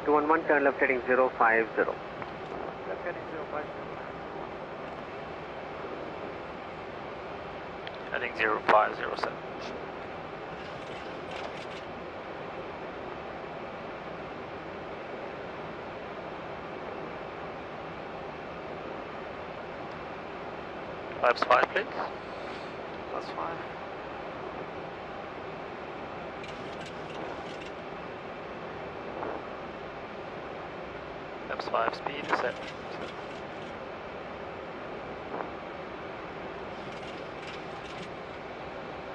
211, turn left heading 050. Left heading 050. Heading 0507. Flaps 5, please. Plus 5. Flaps 5, speed is set.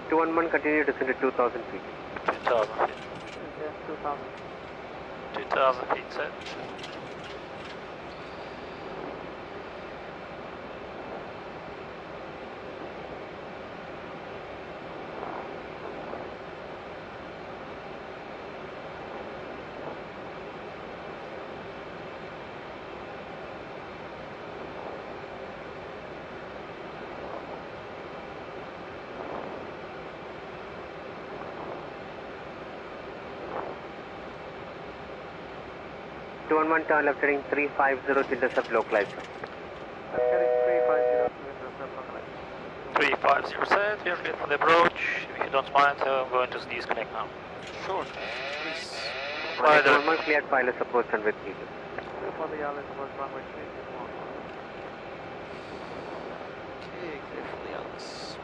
211, continue descend to 2000 feet. 2000 feet. Yes, 2000. 2000 feet set. Turn left heading 350 to intercept localized. Left heading 350 to intercept localized. 350 set, we are clear for the approach. If you don't mind, I'm going to disconnect now. Sure, please. Fly the 211, cleared pilot approach runway 32. For the Alice was runway 321. Okay, clear for the Alice.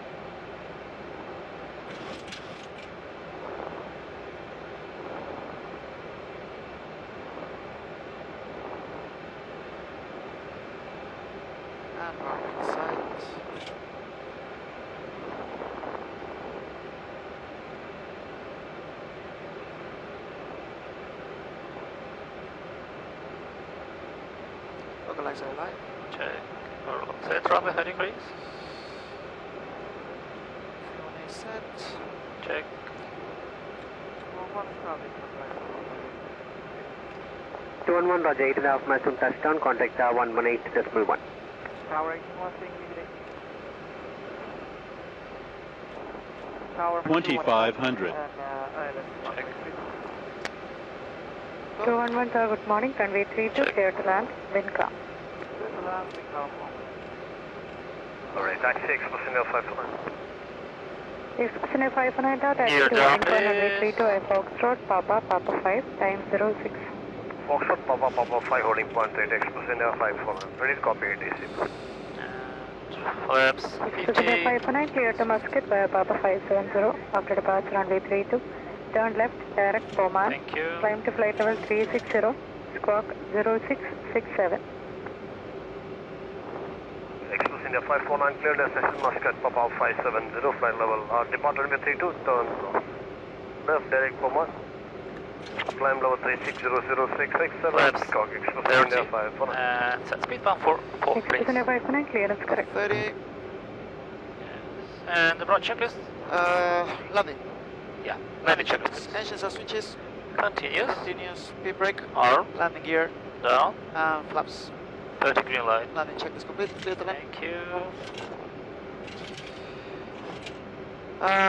And runway inside. Localizer light. Check. Set, runway heading, please. Fuel is set. Check. 211 is traveling for right. 211, roger, 8.5 miles from touchdown, contact tower 118.1. Tower 18 was being leading. Tower 2500. And Island runway 32. 211 sir, good morning, runway 32, clear to land, wind calm. Clear to land, we calm. Alright, taxi express 549. Express 509, taxi Near to down, runway please. 32, Foxtrot, Papa 5, time 06. Foxtrot Papa 5 holding point 8, express 549. Ready to copy ATC. And flaps Express 50. 509, clear to Muscat via Papa 570, after departure runway 32, turn left, direct Oman, Thank you. climb to flight level 360, squawk 0667. Express 549 clear destination Muscat Papa 570 flight level. Departure with 32, turn left direct Oman. Climb level 360067. Flaps Squawk Express 30. 549. And set speed 144, Express please. 509, clearance correct. 30. Yes. And the broad checklist? Landing. Yeah, landing checklist. Engines are switches. Continuous. Continuous. P-brake. Arm. Landing gear. Down. Flaps. 30 green light. Landing check is complete. Clear to land. Thank you.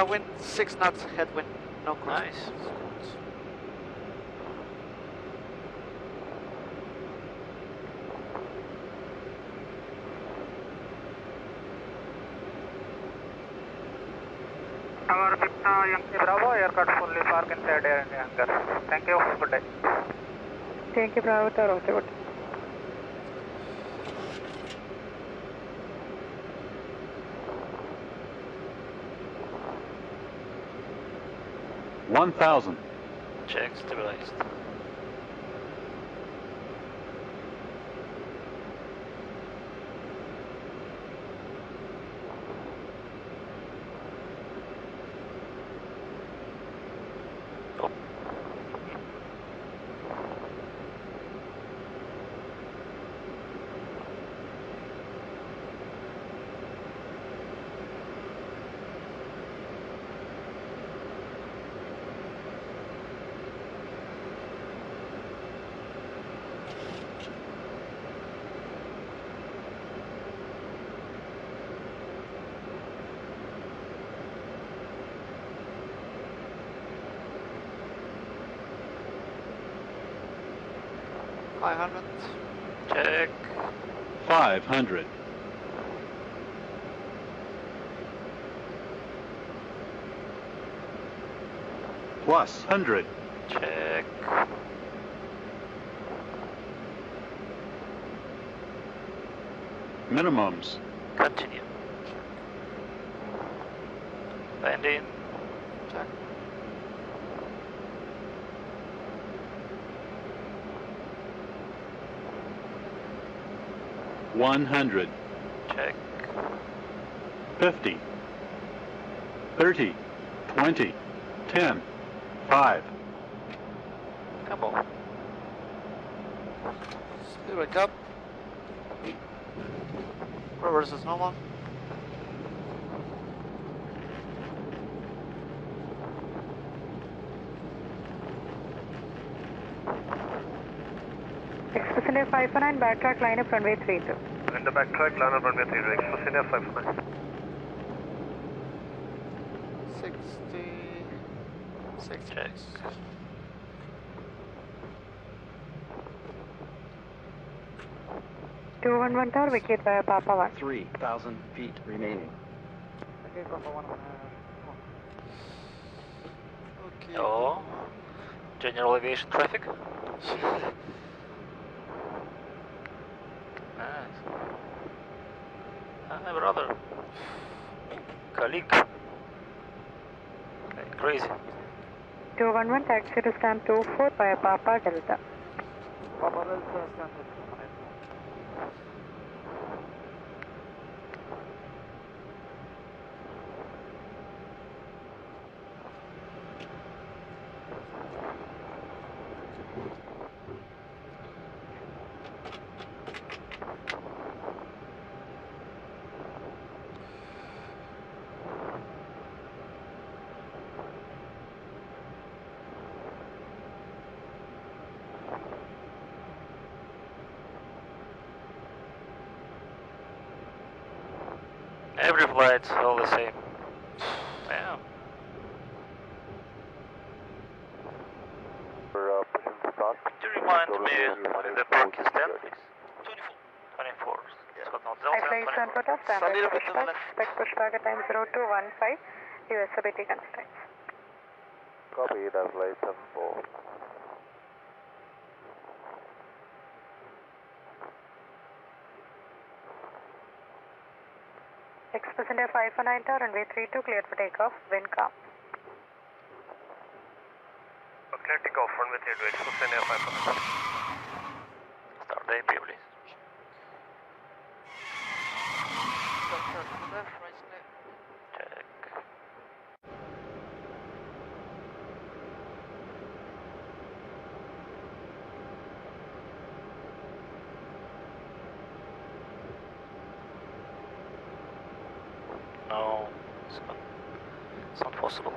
Wind 6 knots, headwind. No cross. Nice. Tower 50, Yankee Bravo, aircraft fully parked inside air hangar. Thank you, good day. Thank you, Bravo, Toronto, good. $1,000. Check stabilized. Oh. 500. Check. 500. Plus 100. Check. Minimums. Continue. Landing. Check. $100. Check. 50. 30. 20. 10. 5. Come on. Speedway cup. Reverse is normal. Express India 549, backtrack line up runway 32. In the backtrack, line up runway 32, Express India 549. 66. 211 tower, vacate via Papa 1. 3,000 feet remaining. Okay, Papa 1. Okay. Oh. General aviation traffic. Nice. Hi, brother. Colleague. Okay, crazy. 211, taxi to stand 24 via Papa Delta. Papa Delta stand. Every flight's all the same. Yeah. Could you remind me when the park is 10, please? 24. Scott North I Delta, fly 24. Sanford, standby pushback, expect pushback at time 0215, USABT constraints. Copy, that's flight 74. Express India 549 tower, runway 32, cleared for takeoff, wind calm. Clear takeoff, runway 32, Express India 549. Start the AP, please. Check. No, it's not possible.